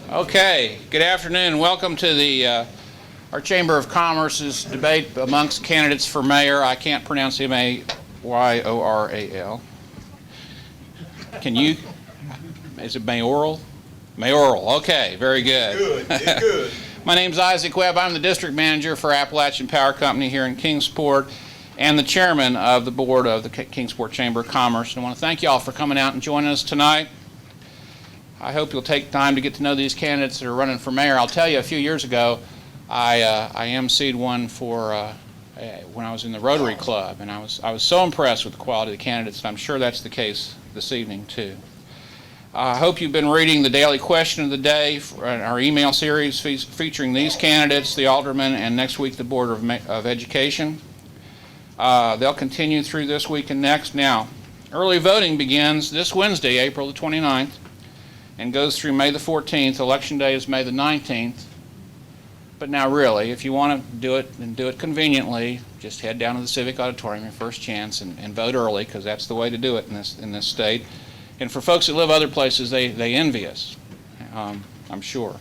Okay, good afternoon. Welcome to the our Chamber of Commerce's debate amongst candidates for mayor. I can't pronounce M-A-Y-O-R-A-L. Can you? Is it Mayoral? Mayoral. Okay, very good. Good. My name's Isaac Webb. I'm the district manager for Appalachian Power Company here in Kingsport and the chairman of the board of the Kingsport Chamber of Commerce. And I want to thank you all for coming out and joining us tonight. I hope you'll take time to get to know these candidates that are running for mayor. I'll tell you, a few years ago, I emceed one for when I was in the Rotary Club, and I was so impressed with the quality of the candidates, and I'm sure that's the case this evening too. I hope you've been reading the daily question of the day, our email series featuring these candidates, the aldermen, and next week the Board of Education. They'll continue through this week and next. Now, early voting begins this Wednesday, April the 29th. And goes through May the 14th. Election day is May the 19th. But now really, if you want to do it and do it conveniently, just head down to the Civic Auditorium, your first chance, and vote early, because that's the way to do it in this state. And for folks that live other places, they envy us, I'm sure.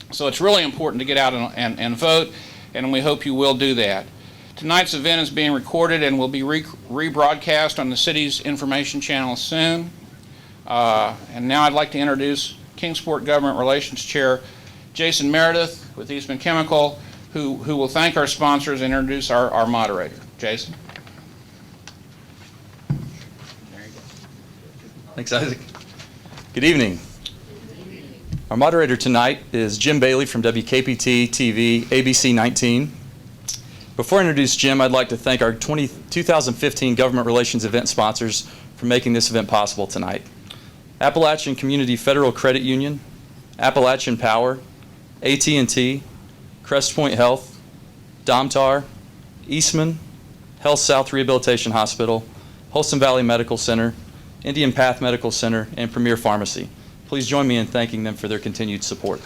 So it's really important to get out and vote, and we hope you will do that. Tonight's event is being recorded and will be rebroadcast on the city's information channel soon. And now I'd like to introduce Kingsport Government Relations Chair Jason Meredith with Eastman Chemical, who will thank our sponsors and introduce our moderator. Jason. There you go. Thanks, Isaac. Good evening. Our moderator tonight is Jim Bailey from WKPT TV ABC 19. Before I introduce Jim, I'd like to thank our 2015 Government Relations event sponsors for making this event possible tonight. Appalachian Community Federal Credit Union, Appalachian Power, AT&T, Crest Point Health, Domtar, Eastman, Health South Rehabilitation Hospital, Holston Valley Medical Center, Indian Path Medical Center, and Premier Pharmacy. Please join me in thanking them for their continued support.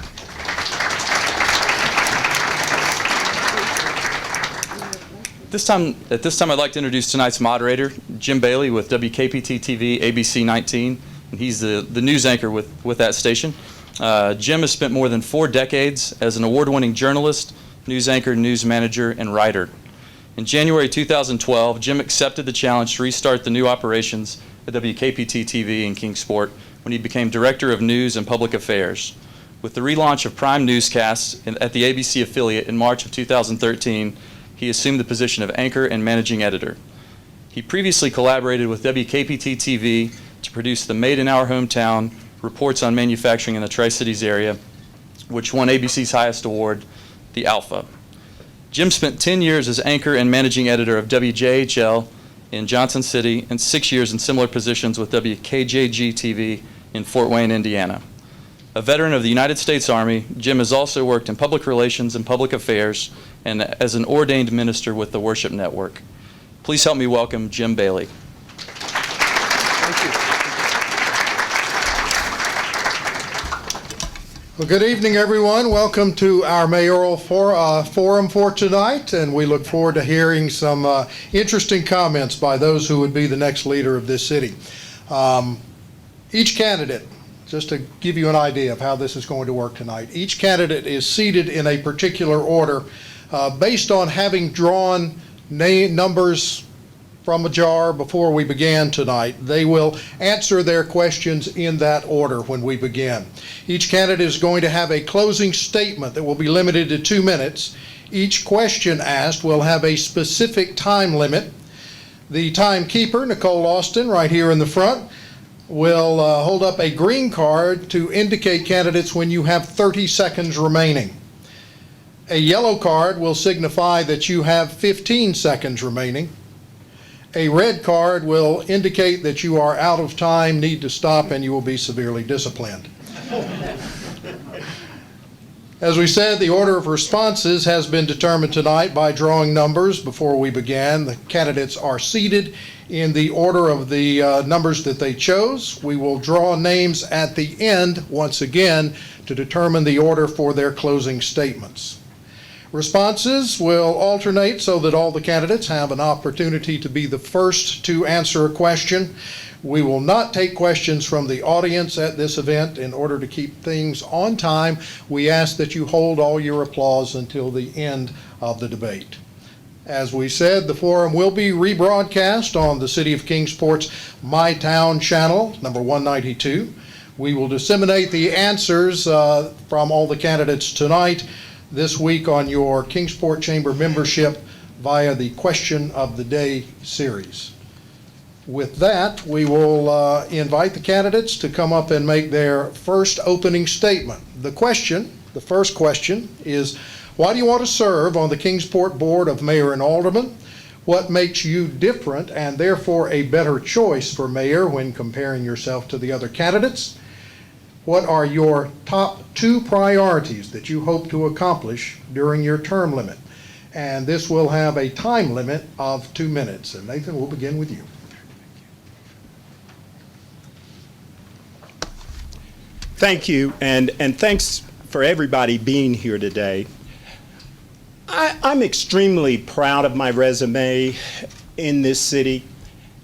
At this time, I'd like to introduce tonight's moderator, Jim Bailey with WKPT TV ABC 19. And he's the news anchor with that station. Jim has spent more than 4 decades as an award-winning journalist, news anchor, news manager, and writer. In January 2012, Jim accepted the challenge to restart the new operations at WKPT TV in Kingsport when he became Director of News and Public Affairs. With the relaunch of Prime Newscasts at the ABC affiliate in March of 2013, he assumed the position of anchor and managing editor. He previously collaborated with WKPT TV to produce the Made in Our Hometown reports on manufacturing in the Tri-Cities area, which won ABC's highest award, the Alpha. Jim spent 10 years as anchor and managing editor of WJHL in Johnson City and 6 years in similar positions with WKJG-TV in Fort Wayne, Indiana. A veteran of the United States Army, Jim has also worked in public relations and public affairs and as an ordained minister with the Worship Network. Please help me welcome Jim Bailey. Well, good evening, everyone. Welcome to our mayoral forum for tonight, and we look forward to hearing some interesting comments by those who would be the next leader of this city. Each candidate, just to give you an idea of how this is going to work tonight, each candidate is seated in a particular order based on having drawn numbers from a jar before we began tonight. They will answer their questions in that order when we begin. Each candidate is going to have a closing statement that will be limited to 2 minutes. Each question asked will have a specific time limit. The timekeeper, Nicole Austin, right here in the front, will hold up a green card to indicate candidates when you have 30 seconds remaining. A yellow card will signify that you have 15 seconds remaining. A red card will indicate that you are out of time, need to stop, and you will be severely disciplined. As we said, the order of responses has been determined tonight by drawing numbers before we began. The candidates are seated in the order of the numbers that they chose. We will draw names at the end, once again, to determine the order for their closing statements. Responses will alternate so that all the candidates have an opportunity to be the first to answer a question. We will not take questions from the audience at this event. In order to keep things on time, we ask that you hold all your applause until the end of the debate. As we said, the forum will be rebroadcast on the City of Kingsport's My Town channel, number 192. We will disseminate the answers from all the candidates tonight this week on your Kingsport Chamber membership via the Question of the Day series. With that, we will invite the candidates to come up and make their first opening statement. The first question is, why do you want to serve on the Kingsport Board of Mayor and Aldermen? What makes you different and therefore a better choice for mayor when comparing yourself to the other candidates? What are your top 2 priorities that you hope to accomplish during your term limit? And this will have a time limit of 2 minutes. And Nathan, we'll begin with you. Thank you, and thanks for everybody being here today. I'm extremely proud of my resume in this city.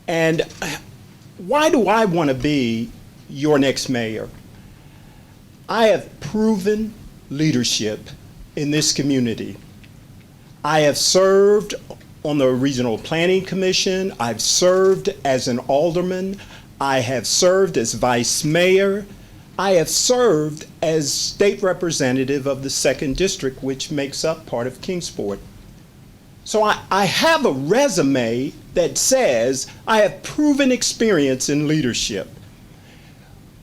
And why do I want to be your next mayor? I have proven leadership in this community. I have served on the Regional Planning Commission. I've served as an alderman. I have served as vice mayor. I have served as state representative of the 2nd District, which makes up part of Kingsport. So I have a resume that says I have proven experience in leadership.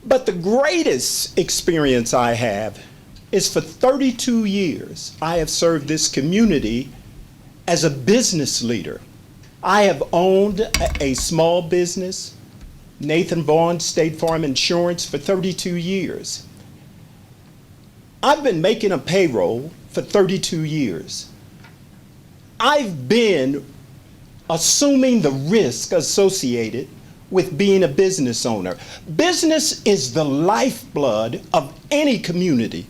But the greatest experience I have is for 32 years, I have served this community as a business leader. I have owned a small business, Nathan Vaughn State Farm Insurance, for 32 years. I've been making a payroll for 32 years. I've been assuming the risk associated with being a business owner. Business is the lifeblood of any community.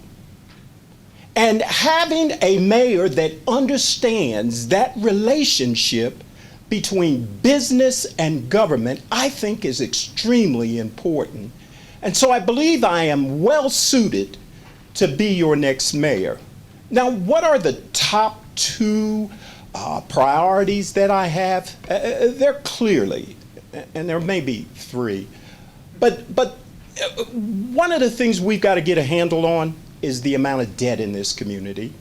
And having a mayor that understands that relationship between business and government, I think is extremely important. And so I believe I am well suited to be your next mayor. Now, what are the top 2 priorities that I have? They're clearly, and there may be 3, but one of the things we've got to get a handle on is the amount of debt in this community.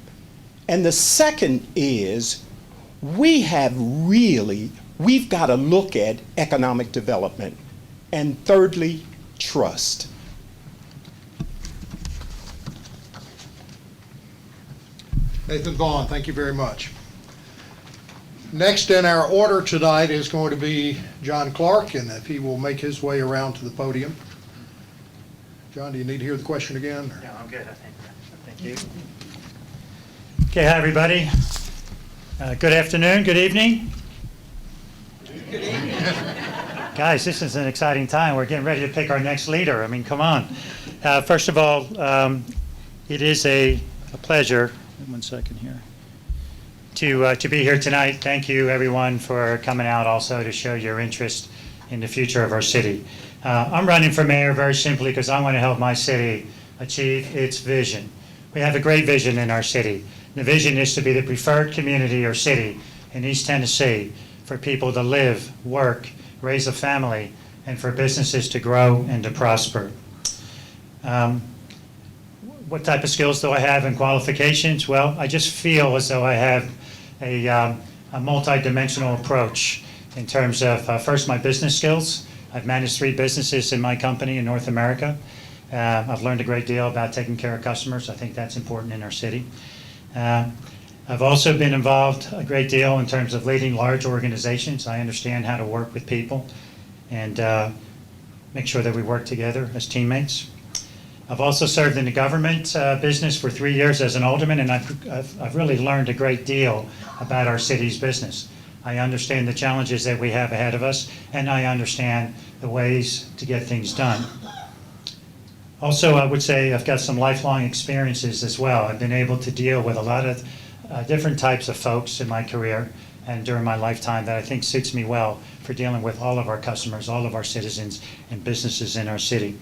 And the second is we've got to look at economic development. And thirdly, trust. Nathan Vaughn, thank you very much. Next in our order tonight is going to be John Clark, and if he will make his way around to the podium. John, do you need to hear the question again? No, I'm good, I think. Thank you. Okay, hi, everybody. Good afternoon, good evening. Good evening. Guys, this is an exciting time. We're getting ready to pick our next leader. I mean, come on. First of all, it is a pleasure, 1 second here, to be here tonight. Thank you, everyone, for coming out also to show your interest in the future of our city. I'm running for mayor very simply because I want to help my city achieve its vision. We have a great vision in our city. The vision is to be the preferred community or city in East Tennessee for people to live, work, raise a family, and for businesses to grow and to prosper. What type of skills do I have and qualifications? Well, I just feel as though I have a multi-dimensional approach in terms of, first, my business skills. I've managed 3 businesses in my company in North America. I've learned a great deal about taking care of customers. I think that's important in our city. I've also been involved a great deal in terms of leading large organizations. I understand how to work with people and make sure that we work together as teammates. I've also served in the government business for 3 years as an alderman, and I've really learned a great deal about our city's business. I understand the challenges that we have ahead of us, and I understand the ways to get things done. Also, I would say I've got some lifelong experiences as well. I've been able to deal with a lot of different types of folks in my career and during my lifetime that I think suits me well for dealing with all of our customers, all of our citizens and businesses in our city.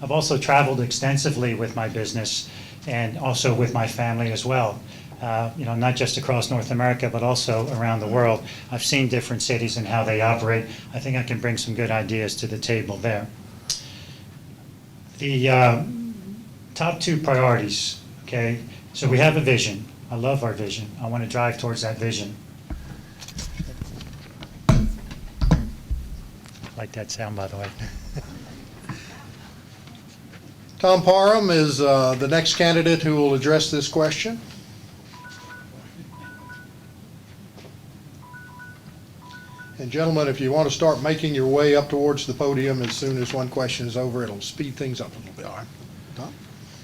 I've also traveled extensively with my business and also with my family as well. Not just across North America, but also around the world. I've seen different cities and how they operate. I think I can bring some good ideas to the table there. The top two priorities, okay? So we have a vision. I love our vision. I want to drive towards that vision. Like that sound, by the way. Tom Parham is the next candidate who will address this question. And gentlemen, if you want to start making your way up towards the podium as soon as one question is over, it'll speed things up a little bit. All right. Tom?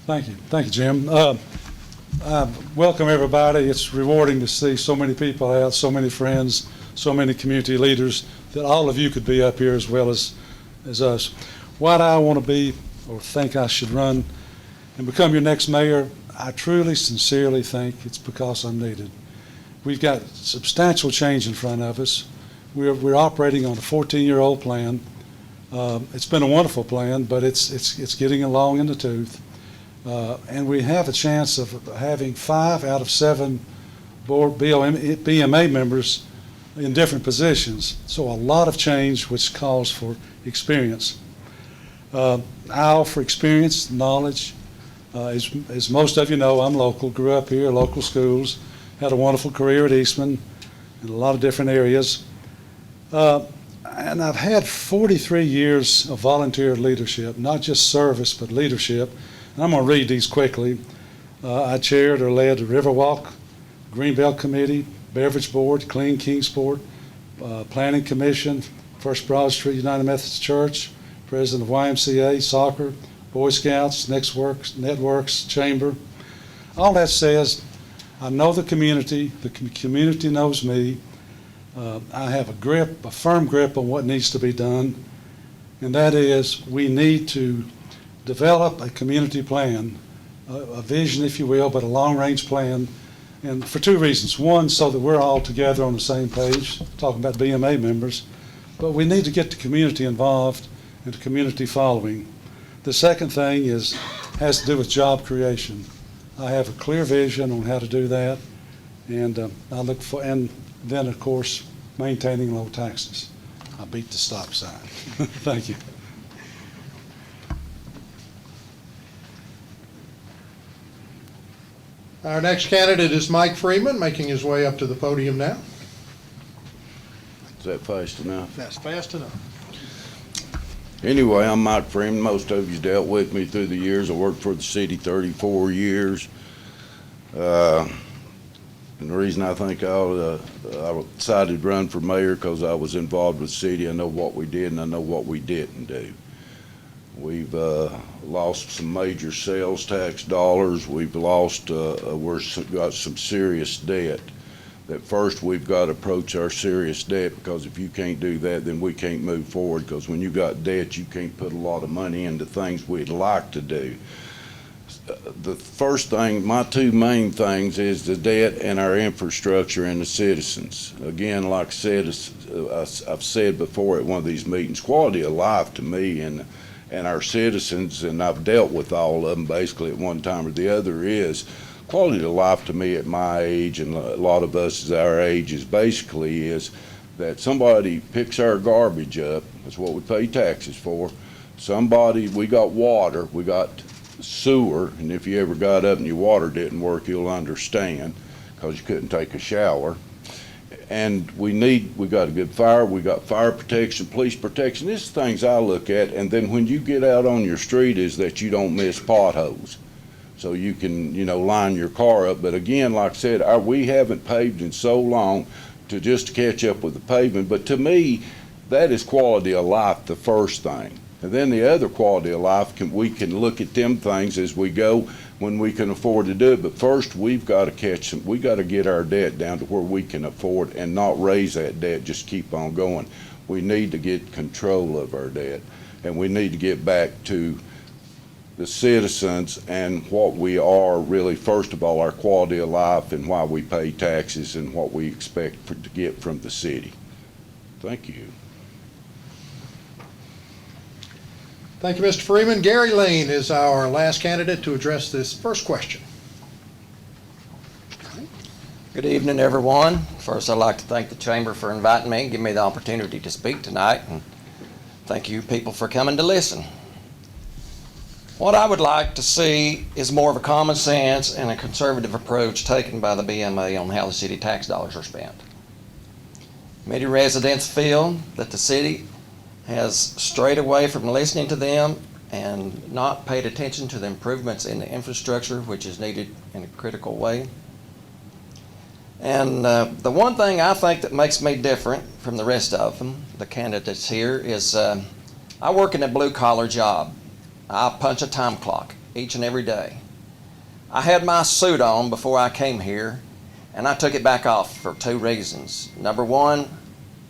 Thank you. Thank you, Jim. Welcome, everybody. It's rewarding to see so many people out, so many friends, so many community leaders, that all of you could be up here as well as us. Why do I want to be or think I should run and become your next mayor? I truly, sincerely think it's because I'm needed. We've got substantial change in front of us. We're operating on a 14-year-old plan. It's been a wonderful plan, but it's getting along in the tooth. And we have a chance of having 5 out of 7 board BMA members in different positions. So a lot of change, which calls for experience. I offer experience, knowledge. As most of you know, I'm local, grew up here, local schools, had a wonderful career at Eastman in a lot of different areas. And I've had 43 years of volunteer leadership, not just service, but leadership. And I'm going to read these quickly. I chaired or led the Riverwalk, Greenbelt Committee, Beverage Board, Clean Kingsport, Planning Commission, First Broad Street United Methodist Church, President of YMCA, Soccer, Boy Scouts, Networks, Chamber. All that says, I know the community knows me. I have a firm grip on what needs to be done, and that is we need to develop a community plan, a vision, if you will, but a long-range plan, and for 2 reasons. One, so that we're all together on the same page, talking about BMA members, but we need to get the community involved and the community following. The second thing has to do with job creation. I have a clear vision on how to do that, and and then, of course, maintaining low taxes. I beat the stop sign. Thank you. Our next candidate is Mike Freeman, making his way up to the podium now. Is that fast enough? That's fast enough. Anyway, I'm Mike Freeman. Most of you dealt with me through the years. I worked for the city 34 years. And the reason I think I decided to run for mayor because I was involved with the city. I know what we did and I know what we didn't do. We've lost some major sales tax dollars. We've lost, we've got some serious debt. That first we've got to approach our serious debt, because if you can't do that, then we can't move forward, because when you got debt, you can't put a lot of money into things we'd like to do. The first thing, my 2 main things, is the debt and our infrastructure and the citizens. Again, like I said, I've said before at one of these meetings, quality of life to me and our citizens, and I've dealt with all of them basically at one time or the other, is quality of life to me at my age, and a lot of us at our age, is basically is that somebody picks our garbage up. That's what we pay taxes for. We got water, we got sewer, and if you ever got up and your water didn't work, you'll understand, because you couldn't take a shower. And we got a good fire, we got fire protection, police protection. These are things I look at. And then when you get out on your street, is that you don't miss potholes, so you can, line your car up. But again, like I said, we haven't paved in so long to just catch up with the pavement. But to me, that is quality of life, the first thing. And then the other quality of life, we can look at them things as we go when we can afford to do it. But first, we've got to get our debt down to where we can afford, and not raise that debt, just keep on going. We need to get control of our debt, and we need to get back to the citizens and what we are really, first of all, our quality of life and why we pay taxes and what we expect to get from the city. Thank you. Thank you, Mr. Freeman. Gary Lane is our last candidate to address this first question. Good evening, everyone. First, I'd like to thank the Chamber for inviting me and giving me the opportunity to speak tonight. And thank you people for coming to listen. What I would like to see is more of a common sense and a conservative approach taken by the BMA on how the city tax dollars are spent. Many residents feel that the city has strayed away from listening to them and not paid attention to the improvements in the infrastructure which is needed in a critical way. And the one thing I think that makes me different from the rest of them, the candidates here, is I work in a blue-collar job. I punch a time clock each and every day. I had my suit on before I came here, and I took it back off for two reasons. Number one,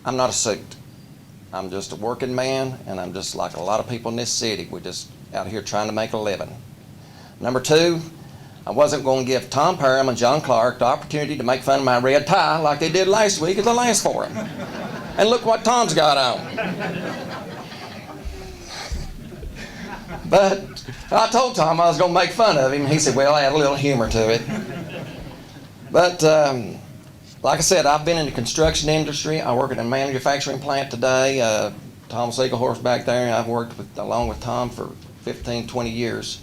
I'm not a suit. I'm just a working man, and I'm just like a lot of people in this city. We're just out here trying to make a living. Number two, I wasn't going to give Tom Parham and John Clark the opportunity to make fun of my red tie like they did last week at the last forum. And look what Tom's got on. But I told Tom I was going to make fun of him. He said, well, add a little humor to it. But like I said, I've been in the construction industry. I work in a manufacturing plant today. Tom Siegelhorst back there, I've worked along with Tom for 15, 20 years.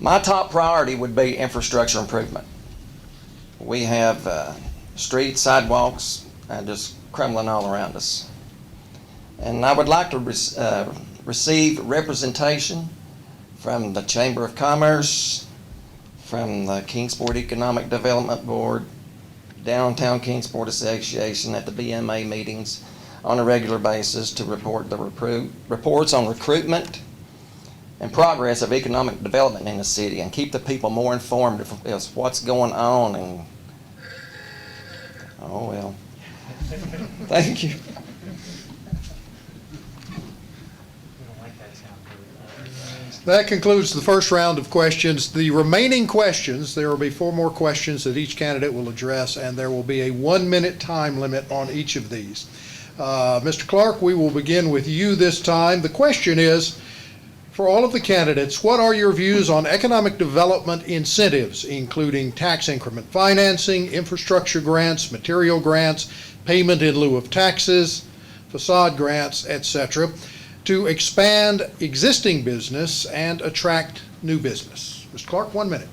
My top priority would be infrastructure improvement. We have streets, sidewalks, just crumbling all around us. And I would like to receive representation from the Chamber of Commerce, from the Kingsport Economic Development Board, Downtown Kingsport Association at the BMA meetings on a regular basis to report the reports on recruitment and progress of economic development in the city and keep the people more informed of what's going on. And oh well. Thank you. That concludes the first round of questions. The remaining questions, there will be 4 more questions that each candidate will address, and there will be a 1-minute time limit on each of these. Mr. Clark, we will begin with you this time. The question is, for all of the candidates, what are your views on economic development incentives, including tax increment financing, infrastructure grants, material grants, payment in lieu of taxes, facade grants, etc., to expand existing business and attract new business? Mr. Clark, 1 minute.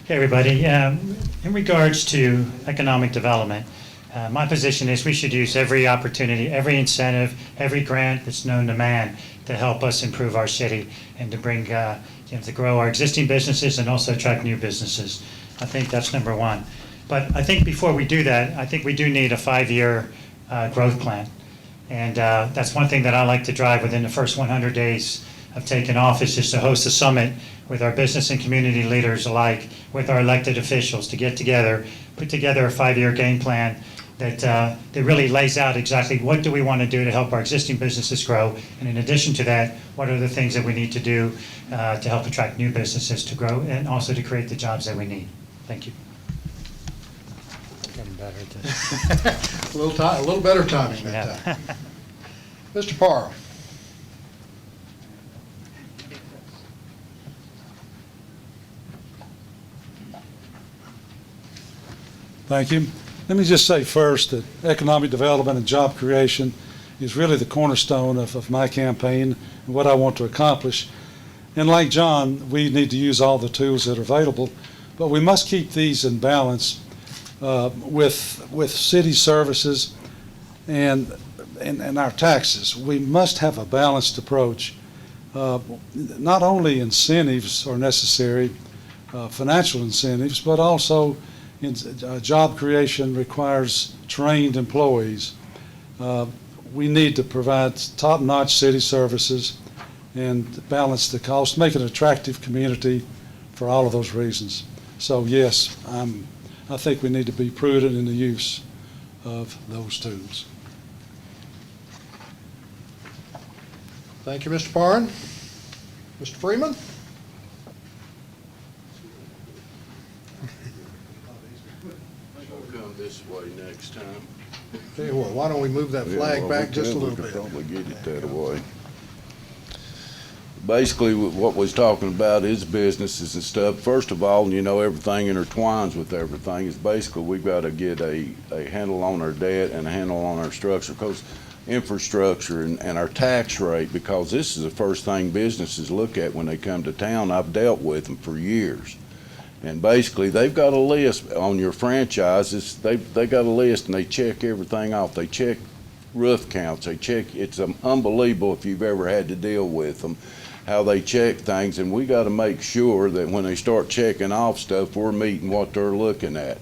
Okay, everybody. In regards to economic development, my position is we should use every opportunity, every incentive, every grant that's known to man to help us improve our city and to bring, to grow our existing businesses and also attract new businesses. I think that's number one. But I think before we do that, I think we do need a 5-year growth plan. And that's one thing that I like to drive within the first 100 days of taking office, is to host a summit with our business and community leaders alike, with our elected officials, to get together, put together a 5-year game plan that really lays out exactly what do we want to do to help our existing businesses grow. And in addition to that, what are the things that we need to do to help attract new businesses to grow and also to create the jobs that we need. Thank you. A little better timing that time. Mr. Parham. Thank you. Let me just say first that economic development and job creation is really the cornerstone of my campaign and what I want to accomplish. And like John, we need to use all the tools that are available, but we must keep these in balance with city services and our taxes. We must have a balanced approach. Not only incentives are necessary, financial incentives, but also job creation requires trained employees. We need to provide top-notch city services and balance the cost, make an attractive community for all of those reasons. So yes, I think we need to be prudent in the use of those tools. Thank you, Mr. Parn. Mr. Freeman? Come this way next time. Tell you what, why don't we move that flag back just a little bit? Probably get it that way. Basically, what we're talking about is businesses and stuff. First of all, you know, everything intertwines with everything. Is basically we've got to get a handle on our debt and a handle on our structure, because infrastructure and our tax rate, because this is the first thing businesses look at when they come to town. I've dealt with them for years. And basically, they've got a list on your franchises. They got a list, and they check everything off. They check roof counts. They check. It's unbelievable if you've ever had to deal with them, how they check things. And we got to make sure that when they start checking off stuff, we're meeting what they're looking at.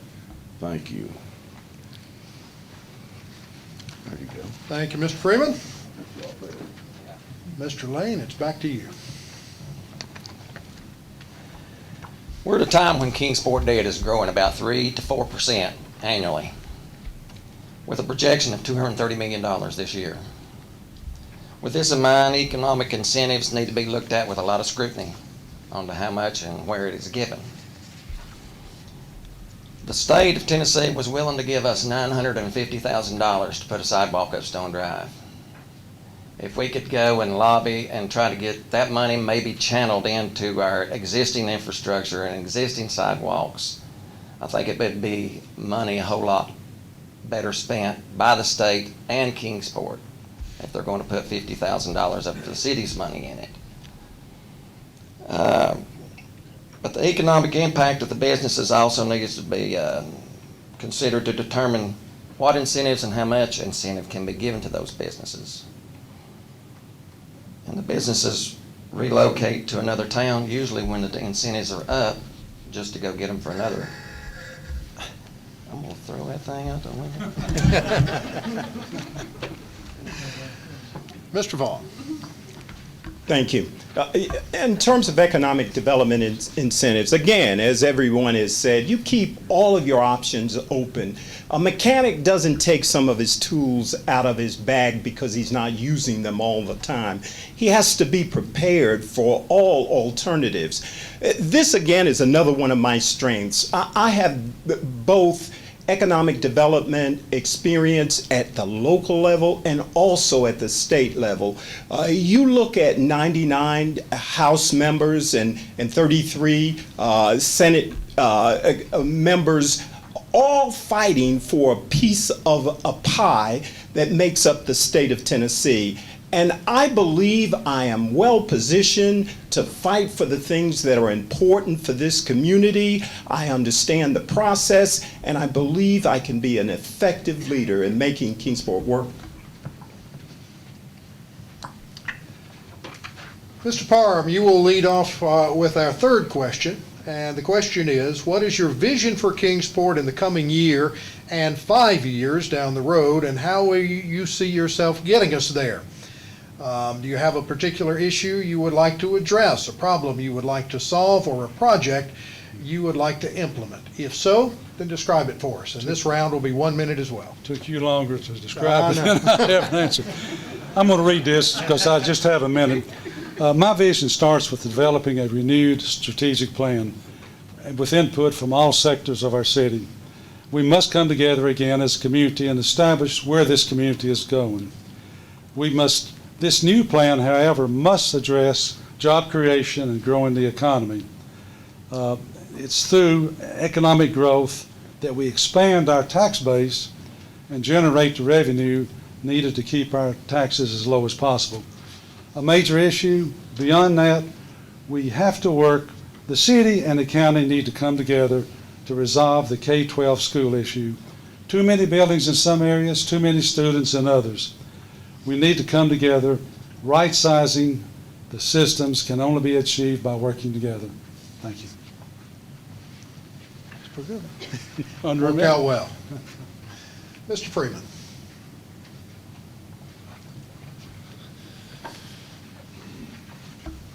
Thank you. There you go. Thank you, Mr. Freeman. Mr. Lane, it's back to you. We're at a time when Kingsport debt is growing about 3 to 4% annually, with a projection of $230 million this year. With this in mind, economic incentives need to be looked at with a lot of scrutiny on to how much and where it is given. The state of Tennessee was willing to give us $950,000 to put a sidewalk up Stone Drive. If we could go and lobby and try to get that money maybe channeled into our existing infrastructure and existing sidewalks, I think it would be money a whole lot better spent by the state and Kingsport if they're going to put $50,000 of the city's money in it. But the economic impact of the businesses also needs to be considered to determine what incentives and how much incentive can be given to those businesses. And the businesses relocate to another town, usually when the incentives are up, just to go get them for another. I'm going to throw that thing out the window. Mr. Vaughn. Thank you. In terms of economic development incentives, again, as everyone has said, you keep all of your options open. A mechanic doesn't take some of his tools out of his bag because he's not using them all the time. He has to be prepared for all alternatives. This, again, is another one of my strengths. I have both economic development experience at the local level and also at the state level. You look at 99 House members and 33 Senate members all fighting for a piece of a pie that makes up the state of Tennessee. And I believe I am well positioned to fight for the things that are important for this community. I understand the process, and I believe I can be an effective leader in making Kingsport work. Mr. Parham, you will lead off with our third question. And the question is, what is your vision for Kingsport in the coming year and 5 years down the road, and how will you see yourself getting us there? Do you have a particular issue you would like to address, a problem you would like to solve, or a project you would like to implement? If so, then describe it for us. And this round will be 1 minute as well. Took you longer to describe it than I have an answer. I'm going to read this because I just have a minute. My vision starts with developing a renewed strategic plan with input from all sectors of our city. We must come together again as a community and establish where this community is going. This new plan, however, must address job creation and growing the economy. It's through economic growth that we expand our tax base and generate the revenue needed to keep our taxes as low as possible. A major issue beyond that, we have to work, the city and the county need to come together to resolve the K-12 school issue. Too many buildings in some areas, too many students in others. We need to come together. Right-sizing the systems can only be achieved by working together. Thank you. Worked out well. Mr. Freeman.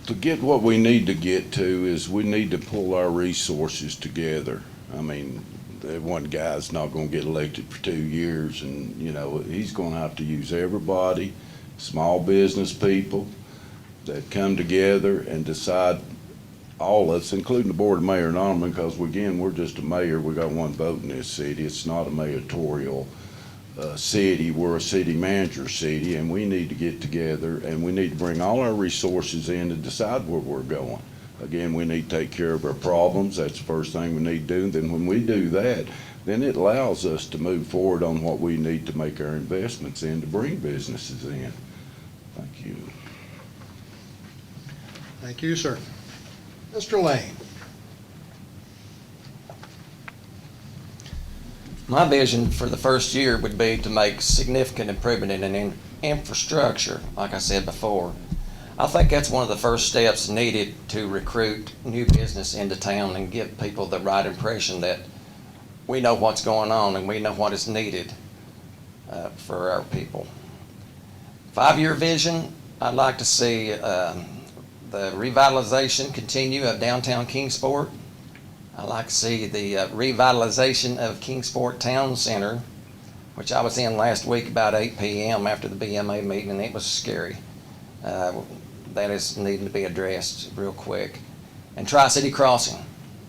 To get what we need to get to is we need to pull our resources together. I mean, one guy's not going to get elected for 2 years, and you know he's going to have to use everybody, small business people, that come together and decide, all of us, including the Board of Mayor and Alderman, because again, we're just a mayor, we got one vote in this city. It's not a mayoral city, we're a city manager city, and we need to get together and we need to bring all our resources in to decide where we're going. Again, we need to take care of our problems. That's the first thing we need to do. Then when we do that, then it allows us to move forward on what we need to make our investments in to bring businesses in. Thank you. Thank you, sir. Mr. Lane. My vision for the first year would be to make significant improvement in infrastructure, like I said before. I think that's one of the first steps needed to recruit new business into town and give people the right impression that we know what's going on and we know what is needed for our people. 5-year vision, I'd like to see the revitalization continue of downtown Kingsport. I'd like to see the revitalization of Kingsport Town Center, which I was in last week about 8 p.m. after the BMA meeting, and it was scary. That is needing to be addressed real quick. And Tri-City Crossing.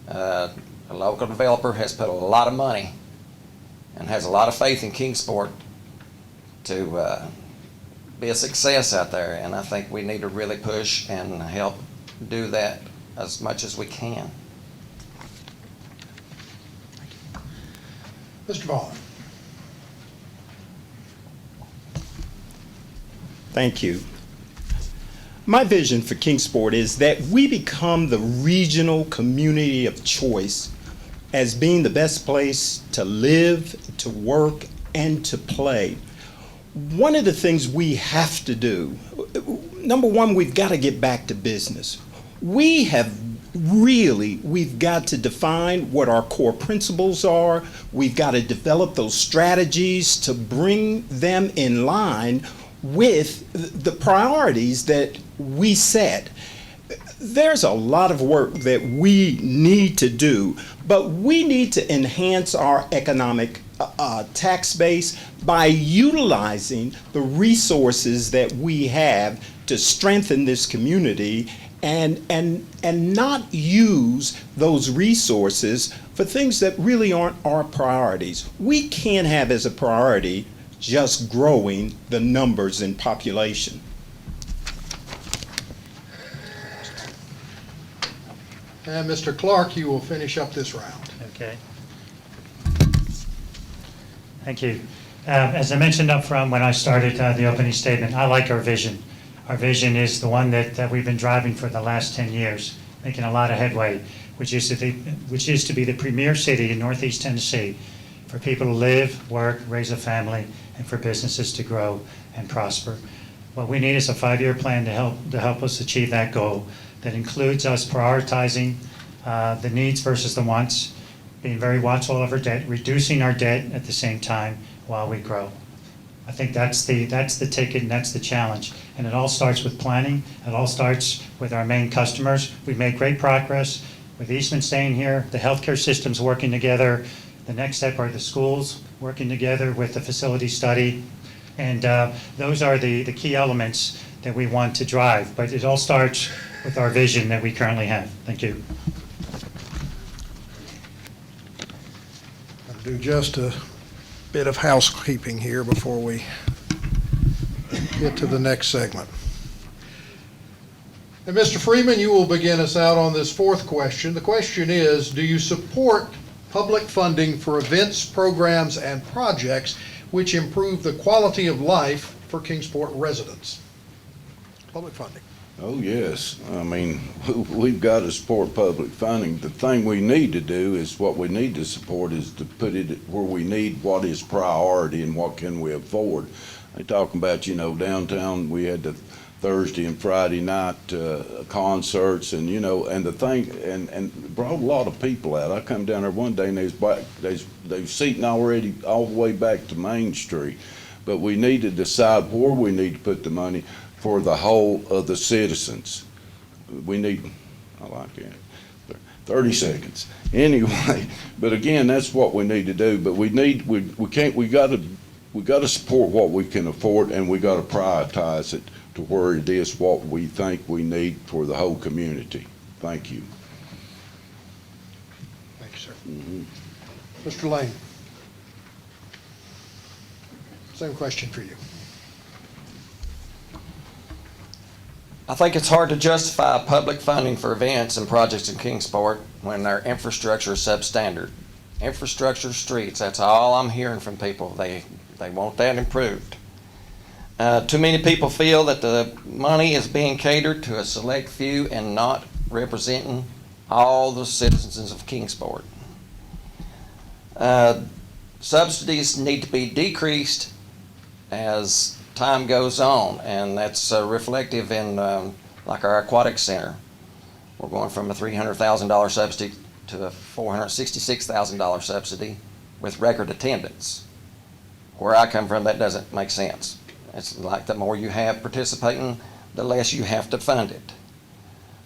A local developer has put a lot of money and has a lot of faith in Kingsport to be a success out there, and I think we need to really push and help do that as much as we can. Mr. Vaughn. Thank you. My vision for Kingsport is that we become the regional community of choice as being the best place to live, to work, and to play. One of the things we have to do, number one, we've got to get back to business. We've got to define what our core principles are. We've got to develop those strategies to bring them in line with the priorities that we set. There's a lot of work that we need to do, but we need to enhance our economic tax base by utilizing the resources that we have to strengthen this community and not use those resources for things that really aren't our priorities. We can't have as a priority just growing the numbers in population. And Mr. Clark, you will finish up this round. Okay. Thank you. As I mentioned up front when I started the opening statement, I like our vision. Our vision is the one that we've been driving for the last 10 years, making a lot of headway, which is to be the premier city in Northeast Tennessee for people to live, work, raise a family, and for businesses to grow and prosper. What we need is a 5-year plan to help us achieve that goal. That includes us prioritizing the needs versus the wants, being very watchful of our debt, reducing our debt at the same time while we grow. I think that's the ticket and that's the challenge. And it all starts with planning. It all starts with our main customers. We've made great progress with Eastman staying here, the healthcare systems working together. The next step are the schools working together with the facility study. And those are the key elements that we want to drive. But it all starts with our vision that we currently have. Thank you. I'll do just a bit of housekeeping here before we get to the next segment. And Mr. Freeman, you will begin us out on this fourth question. The question is, do you support public funding for events, programs, and projects which improve the quality of life for Kingsport residents? Public funding. Oh, yes. I mean, we've got to support public funding. The thing we need to do is what we need to support is to put it where we need what is priority and what can we afford. They talking about, downtown we had the Thursday and Friday night concerts and, and the thing, and brought a lot of people out. I come down there one day and they've seating already all the way back to Main Street. But we need to decide where we need to put the money for the whole of the citizens. We need, I like it, 30 seconds. Anyway, but again, that's what we need to do. But we got to we got to support what we can afford, and we got to prioritize it to where it is what we think we need for the whole community. Thank you. Thank you, sir. Mr. Lane. Same question for you. I think it's hard to justify public funding for events and projects in Kingsport when their infrastructure is substandard. Infrastructure, streets, that's all I'm hearing from people. They want that improved. Too many people feel that the money is being catered to a select few and not representing all the citizens of Kingsport. Subsidies need to be decreased as time goes on, and that's reflective in like our aquatic center. We're going from a $300,000 subsidy to a $466,000 subsidy with record attendance. Where I come from, that doesn't make sense. It's like the more you have participating, the less you have to fund it.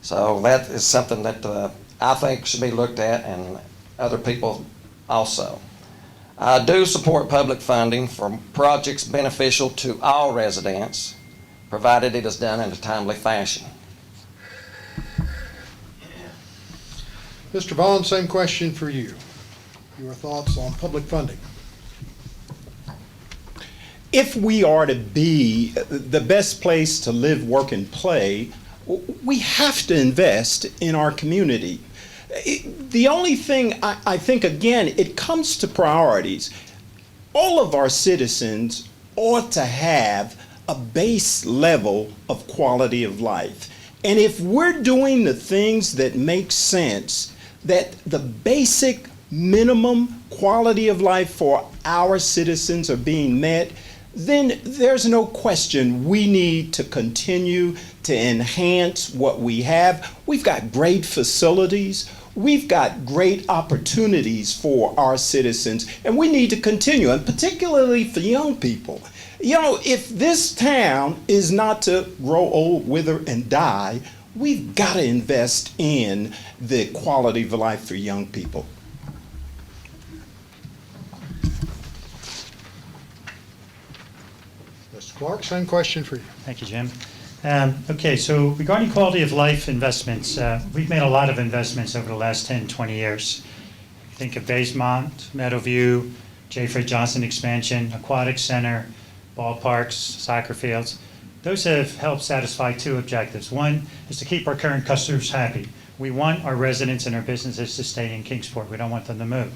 So that is something that I think should be looked at, and other people also. I do support public funding for projects beneficial to all residents, provided it is done in a timely fashion. Mr. Vaughn, same question for you. Your thoughts on public funding? If we are to be the best place to live, work, and play, we have to invest in our community. The only thing I think, again, it comes to priorities. All of our citizens ought to have a base level of quality of life. And if we're doing the things that make sense, that the basic minimum quality of life for our citizens are being met, then there's no question we need to continue to enhance what we have. We've got great facilities. We've got great opportunities for our citizens, and we need to continue, and particularly for young people. You know, if this town is not to grow old, wither, and die, we've got to invest in the quality of life for young people. Mr. Clark, same question for you. Thank you, Jim. Okay, so regarding quality of life investments, we've made a lot of investments over the last 10, 20 years. Think of Basemont, Meadowview, J. Fred Johnson expansion, aquatic center, ballparks, soccer fields. Those have helped satisfy two objectives. One is to keep our current customers happy. We want our residents and our businesses to stay in Kingsport. We don't want them to move.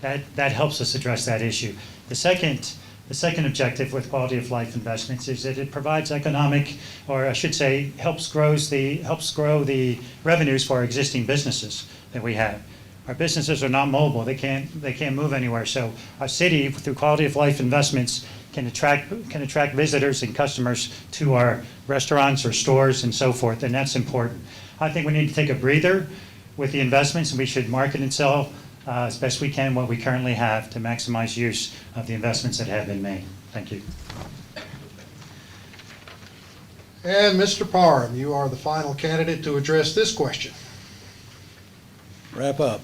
That helps us address that issue. The second objective with quality of life investments is that it provides economic, or I should say, helps grow the revenues for our existing businesses that we have. Our businesses are not mobile; they can't move anywhere. So our city, through quality of life investments, can attract visitors and customers to our restaurants or stores and so forth, and that's important. I think we need to take a breather with the investments, and we should market and sell as best we can what we currently have to maximize use of the investments that have been made. Thank you. And Mr. Parham, you are the final candidate to address this question. Wrap up.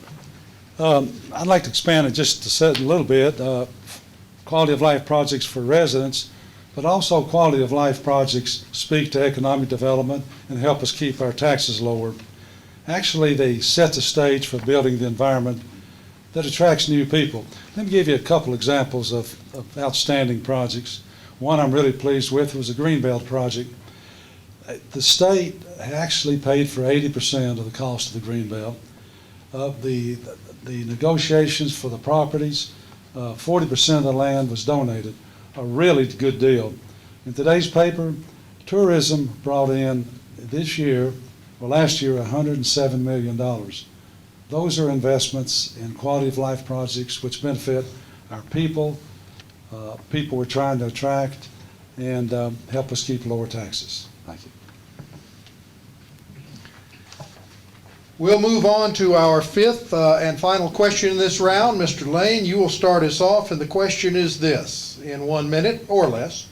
I'd like to expand it just a little bit. Quality of life projects for residents, but also quality of life projects speak to economic development and help us keep our taxes lower. Actually, they set the stage for building the environment that attracts new people. Let me give you a couple examples of outstanding projects. One I'm really pleased with was the Greenbelt project. The state actually paid for 80% of the cost of the Greenbelt. The negotiations for the properties, 40% of the land was donated. A really good deal. In today's paper, tourism brought in last year, $107 million. Those are investments in quality of life projects which benefit our people, people we're trying to attract, and help us keep lower taxes. Thank you. We'll move on to our fifth and final question in this round. Mr. Lane, you will start us off, and the question is this, in 1 minute or less.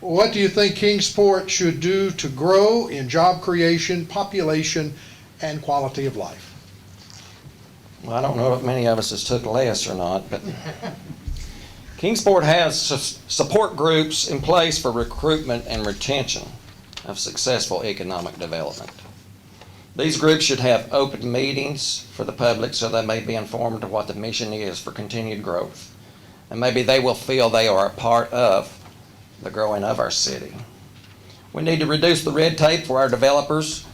What do you think Kingsport should do to grow in job creation, population, and quality of life? Well, I don't know if many of us has took less or not, but Kingsport has support groups in place for recruitment and retention of successful economic development. These groups should have open meetings for the public so they may be informed of what the mission is for continued growth. And maybe they will feel they are a part of the growing of our city. We need to reduce the red tape for our developers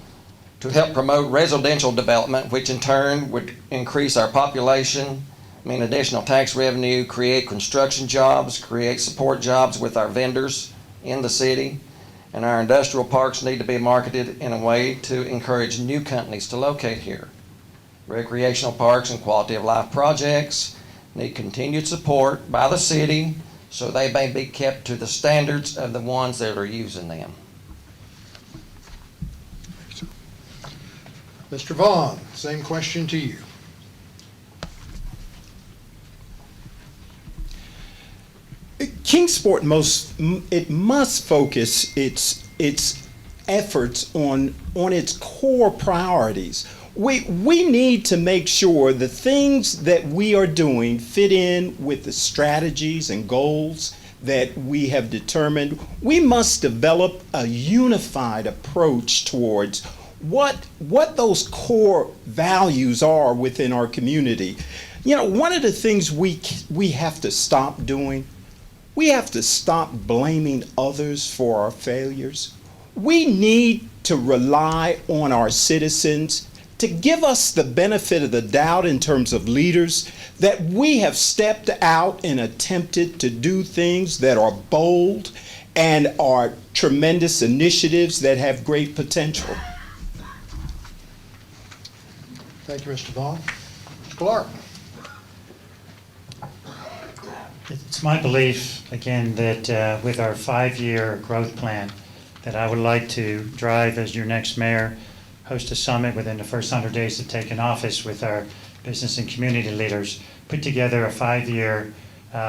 to help promote residential development, which in turn would increase our population, mean additional tax revenue, create construction jobs, create support jobs with our vendors in the city. And our industrial parks need to be marketed in a way to encourage new companies to locate here. Recreational parks and quality of life projects need continued support by the city so they may be kept to the standards of the ones that are using them. Mr. Vaughn, same question to you. Kingsport must focus its efforts on its core priorities. We need to make sure the things that we are doing fit in with the strategies and goals that we have determined. We must develop a unified approach towards what those core values are within our community. You know, one of the things we have to stop doing, we have to stop blaming others for our failures. We need to rely on our citizens to give us the benefit of the doubt in terms of leaders, that we have stepped out and attempted to do things that are bold and are tremendous initiatives that have great potential. Thank you, Mr. Vaughn. Mr. Clark. It's my belief, again, that with our 5-year growth plan, that I would like to drive as your next mayor, host a summit within the first 100 days of taking office with our business and community leaders, put together a 5-year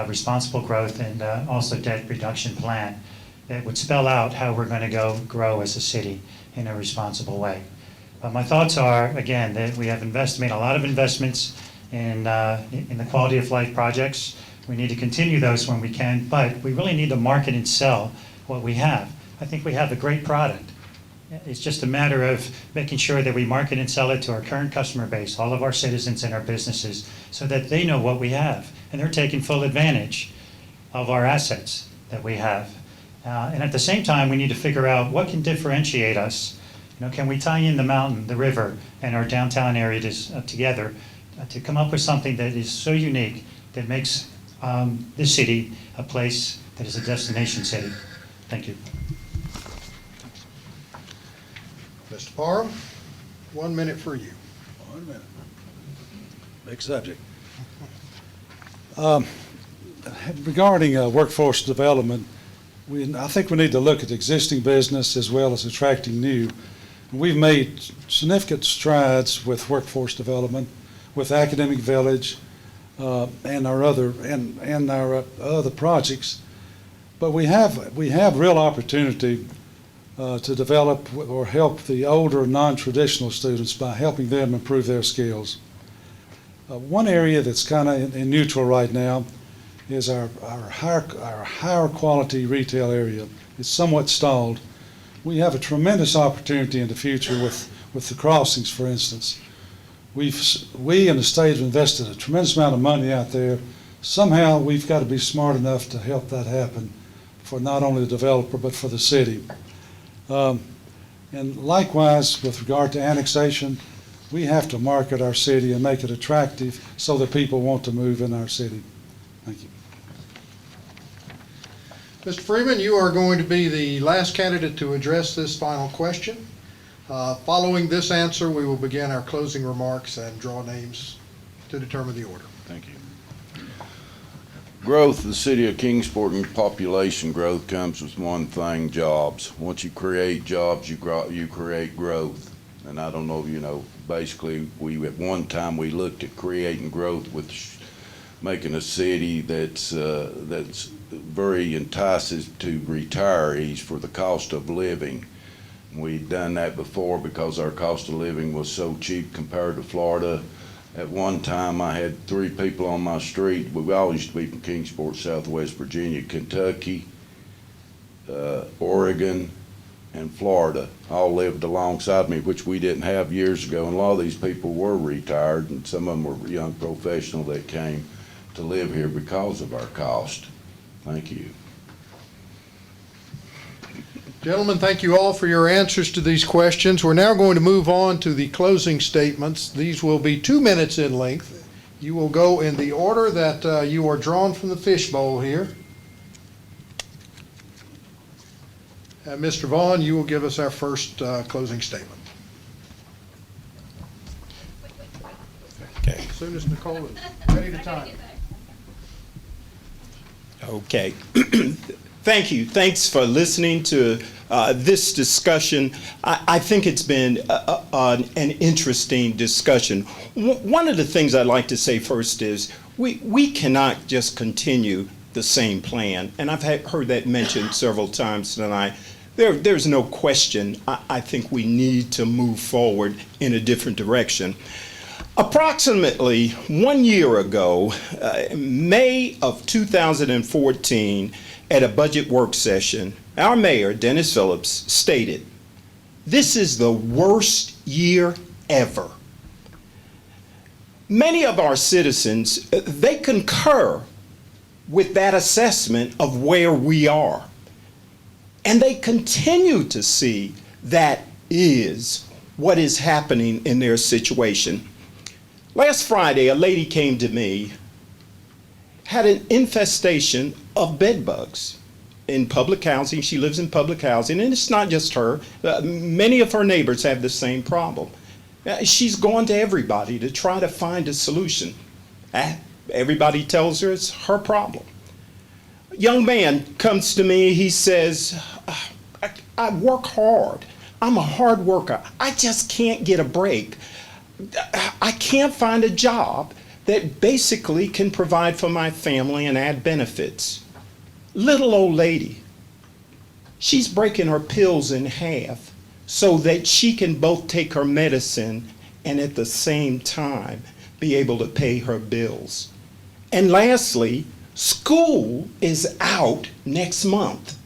responsible growth and also debt reduction plan that would spell out how we're going to grow as a city in a responsible way. But my thoughts are, again, that we have made a lot of investments in the quality of life projects. We need to continue those when we can, but we really need to market and sell what we have. I think we have a great product. It's just a matter of making sure that we market and sell it to our current customer base, all of our citizens and our businesses, so that they know what we have, and they're taking full advantage of our assets that we have. And at the same time, we need to figure out what can differentiate us. You know, can we tie in the mountain, the river, and our downtown area together to come up with something that is so unique that makes this city a place that is a destination city. Thank you. Mr. Parham, 1 minute for you. 1 minute. Big subject. Regarding workforce development, I think we need to look at existing business as well as attracting new. We've made significant strides with workforce development, with Academic Village, and our other projects, but we have real opportunity to develop or help the older non-traditional students by helping them improve their skills. One area that's kind of in neutral right now is our higher quality retail area. It's somewhat stalled. We have a tremendous opportunity in the future with the crossings, for instance. We in the state have invested a tremendous amount of money out there. Somehow we've got to be smart enough to help that happen for not only the developer but for the city. And likewise, with regard to annexation, we have to market our city and make it attractive so that people want to move in our city. Thank you. Mr. Freeman, you are going to be the last candidate to address this final question. Following this answer, we will begin our closing remarks and draw names to determine the order. Thank you. Growth of the city of Kingsport and population growth comes with one thing: jobs. Once you create jobs, you create growth. And I don't know if you know, basically, at one time we looked at creating growth with making a city that's very entices to retirees for the cost of living. We'd done that before because our cost of living was so cheap compared to Florida, At one time, I had 3 people on my street. We all used to be from Kingsport, Southwest Virginia, Kentucky, Oregon, and Florida all lived alongside me, which we didn't have years ago. And a lot of these people were retired, and some of them were young professionals that came to live here because of our cost. Thank you. Gentlemen, thank you all for your answers to these questions. We're now going to move on to the closing statements. These will be 2 minutes in length. You will go in the order that you are drawn from the fishbowl here. Mr. Vaughn, you will give us our first closing statement. Okay. As soon as Nicole is ready to time. Okay. Thank you. Thanks for listening to this discussion. I think it's been an interesting discussion. One of the things I'd like to say first is we cannot just continue the same plan, and I've heard that mentioned several times tonight. There's no question. I think we need to move forward in a different direction. Approximately 1 year ago, May of 2014, at a budget work session, our mayor, Dennis Phillips, stated, "This is the worst year ever." Many of our citizens, they concur with that assessment of where we are. And they continue to see that is what is happening in their situation. Last Friday, a lady came to me, had an infestation of bed bugs in public housing. She lives in public housing, and it's not just her. Many of her neighbors have the same problem. She's gone to everybody to try to find a solution. Everybody tells her it's her problem. A young man comes to me, he says, I work hard. I'm a hard worker. I just can't get a break. I can't find a job that basically can provide for my family and add benefits. Little old lady, she's breaking her pills in half so that she can both take her medicine and at the same time be able to pay her bills. And lastly, school is out next month.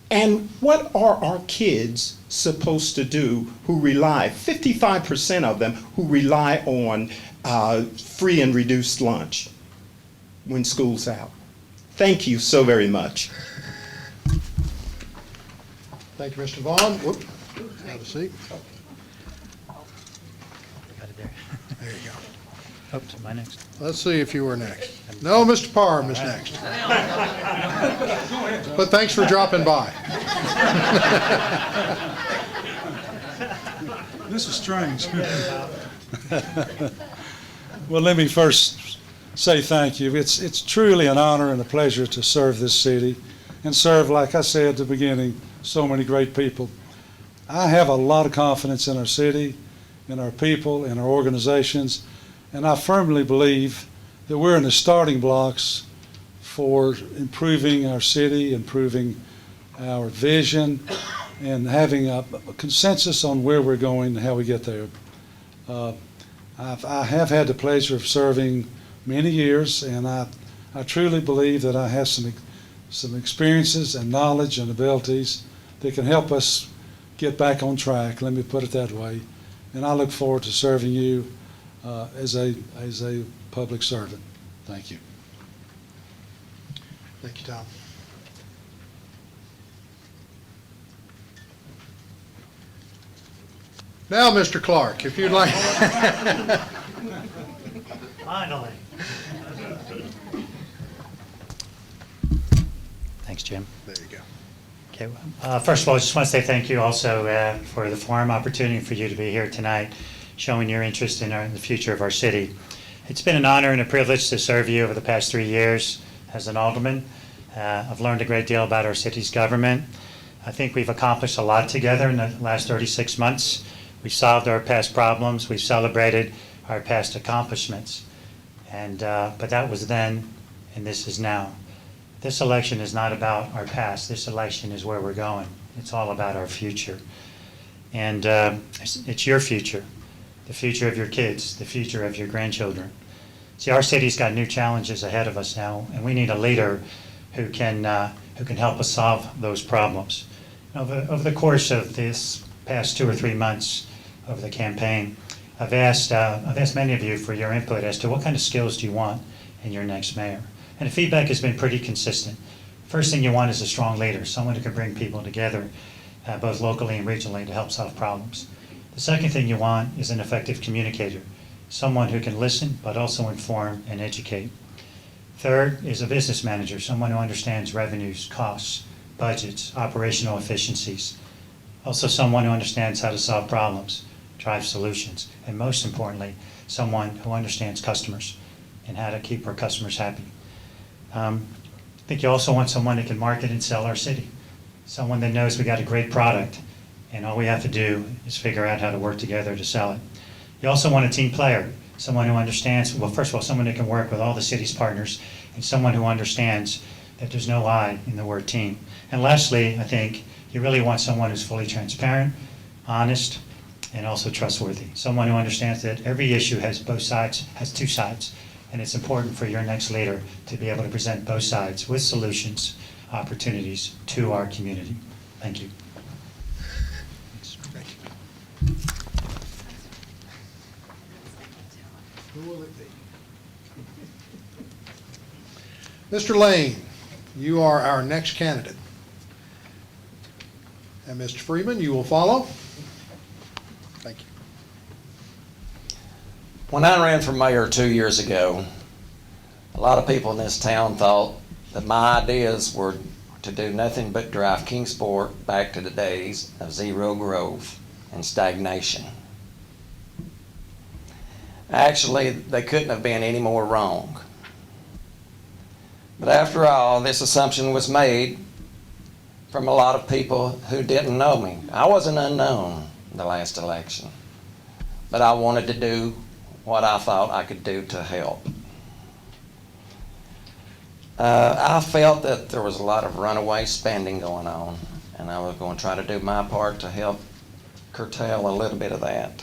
And what are our kids supposed to do who rely, 55% of them, who rely on free and reduced lunch when school's out? Thank you so very much. Thank you, Mr. Vaughn. Whoop. Have a seat. Got it there. There you go. Oops, am I next? Let's see if you were next. No, Mr. Parham is next. But thanks for dropping by. This is strange. Well, let me first say thank you. It's truly an honor and a pleasure to serve this city and serve, like I said at the beginning, so many great people. I have a lot of confidence in our city, in our people, in our organizations, and I firmly believe that we're in the starting blocks for improving our city, improving our vision, and having a consensus on where we're going and how we get there. I have had the pleasure of serving many years, and I truly believe that I have some experiences and knowledge and abilities that can help us get back on track, let me put it that way. And I look forward to serving you as a public servant. Thank you. Thank you, Tom. Now, Mr. Clark, if you'd like. Finally. Thanks, Jim. There you go. Okay. First of all, I just want to say thank you also for the forum opportunity for you to be here tonight, showing your interest in the future of our city. It's been an honor and a privilege to serve you over the past 3 years as an alderman. I've learned a great deal about our city's government. I think we've accomplished a lot together in the last 36 months. We've solved our past problems. We've celebrated our past accomplishments. But that was then, and this is now. This election is not about our past. This election is where we're going. It's all about our future. And it's your future. the future of your kids, the future of your grandchildren. See, our city's got new challenges ahead of us now, and we need a leader who can help us solve those problems. Over the course of this past 2 or 3 months of the campaign, I've asked many of you for your input as to what kind of skills do you want in your next mayor. And the feedback has been pretty consistent. First thing you want is a strong leader, someone who can bring people together, both locally and regionally, to help solve problems. The second thing you want is an effective communicator, someone who can listen but also inform and educate. Third is a business manager, someone who understands revenues, costs, budgets, operational efficiencies. Also someone who understands how to solve problems, drive solutions, and most importantly, someone who understands customers and how to keep our customers happy. I think you also want someone that can market and sell our city, someone that knows we got a great product and all we have to do is figure out how to work together to sell it. You also want a team player, someone who understands, well, first of all, someone that can work with all the city's partners and someone who understands that there's no I in the word team. And lastly, I think you really want someone who's fully transparent, honest, and also trustworthy. Someone who understands that every issue has both sides, has two sides, and it's important for your next leader to be able to present both sides with solutions, opportunities to our community. Thank you. Who will it be? Mr. Lane, you are our next candidate. And Mr. Freeman, you will follow. Thank you. When I ran for mayor 2 years ago, a lot of people in this town thought that my ideas were to do nothing but drive Kingsport back to the days of zero growth and stagnation. Actually, they couldn't have been any more wrong. But after all, this assumption was made from a lot of people who didn't know me. I wasn't unknown in the last election, but I wanted to do what I thought I could do to help. I felt that there was a lot of runaway spending going on, and I was going to try to do my part to help curtail a little bit of that.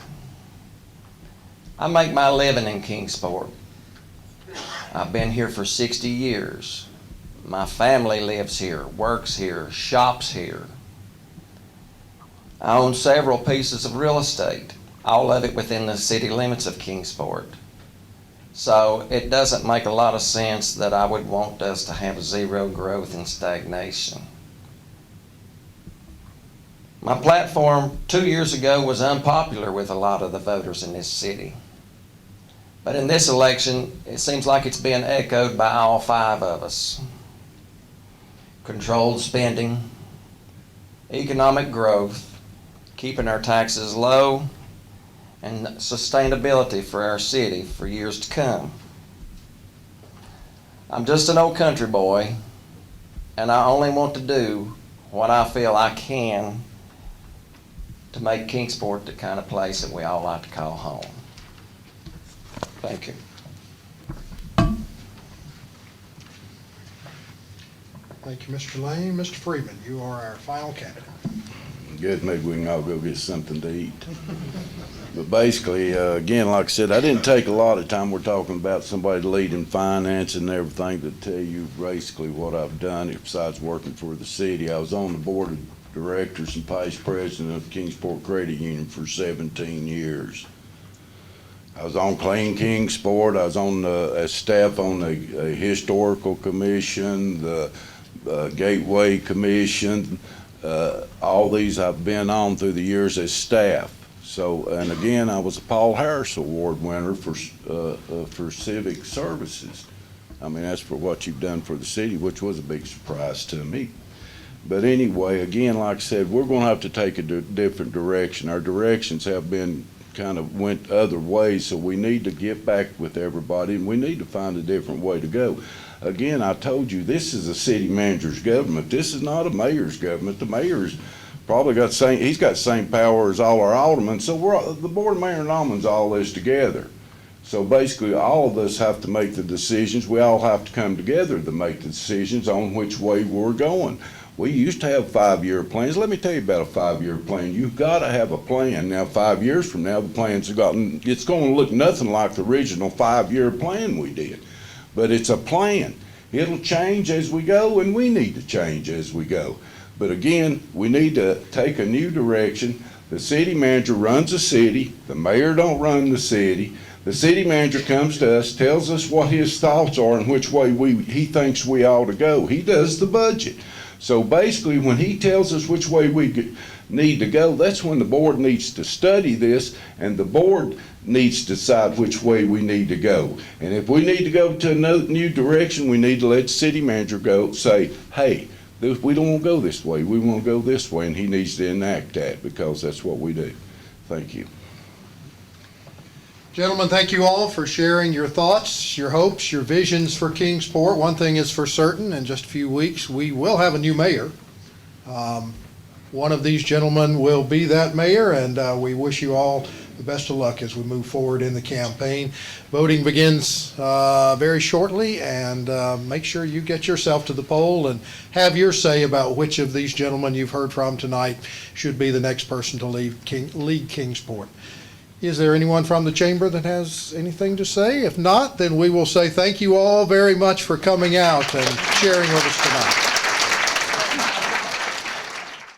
I make my living in Kingsport. I've been here for 60 years. My family lives here, works here, shops here. I own several pieces of real estate, all of it within the city limits of Kingsport. So it doesn't make a lot of sense that I would want us to have zero growth and stagnation. My platform 2 years ago was unpopular with a lot of the voters in this city. But in this election, it seems like it's being echoed by all 5 of us. Controlled spending, economic growth, keeping our taxes low, and sustainability for our city for years to come. I'm just an old country boy, and I only want to do what I feel I can to make Kingsport the kind of place that we all like to call home. Thank you. Thank you, Mr. Lane. Mr. Freeman, you are our final candidate. Good, maybe we can all go get something to eat. But basically, again, like I said, I didn't take a lot of time. We're talking about somebody leading finance and everything to tell you basically what I've done besides working for the city. I was on the board of directors and vice president of Kingsport Credit Union for 17 years. I was on Clean Kingsport. I was on as staff on the historical commission, the Gateway Commission. All these I've been on through the years as staff. So, and again, I was a Paul Harris Award winner for civic services. I mean, that's for what you've done for the city, which was a big surprise to me. But anyway, again, like I said, we're going to have to take a different direction. Our directions have been kind of went other ways, so we need to get back with everybody, and we need to find a different way to go. Again, I told you, this is a city manager's government. This is not a mayor's government. The mayor's probably got he's got the same power as all our aldermen, so the board of mayor and aldermen's all this together. So basically, all of us have to make the decisions. We all have to come together to make the decisions on which way we're going. We used to have 5-year plans. Let me tell you about a 5-year plan. You've got to have a plan. Now, 5 years from now, the plans have gotten, it's going to look nothing like the original 5-year plan we did. But it's a plan. It'll change as we go, and we need to change as we go. But again, we need to take a new direction. The city manager runs the city. The mayor don't run the city. The city manager comes to us, tells us what his thoughts are and which way he thinks we ought to go. He does the budget. So basically, when he tells us which way we need to go, that's when the board needs to study this, and the board needs to decide which way we need to go. And if we need to go to a new direction, we need to let the city manager say, hey, we don't want to go this way, we want to go this way, and he needs to enact that, because that's what we do. Thank you. Gentlemen, thank you all for sharing your thoughts, your hopes, your visions for Kingsport. One thing is for certain, in just a few weeks, we will have a new mayor. One of these gentlemen will be that mayor, and we wish you all the best of luck as we move forward in the campaign. Voting begins very shortly, and make sure you get yourself to the poll and have your say about which of these gentlemen you've heard from tonight should be the next person to lead Kingsport. Is there anyone from the chamber that has anything to say? If not, then we will say thank you all very much for coming out and sharing with us tonight.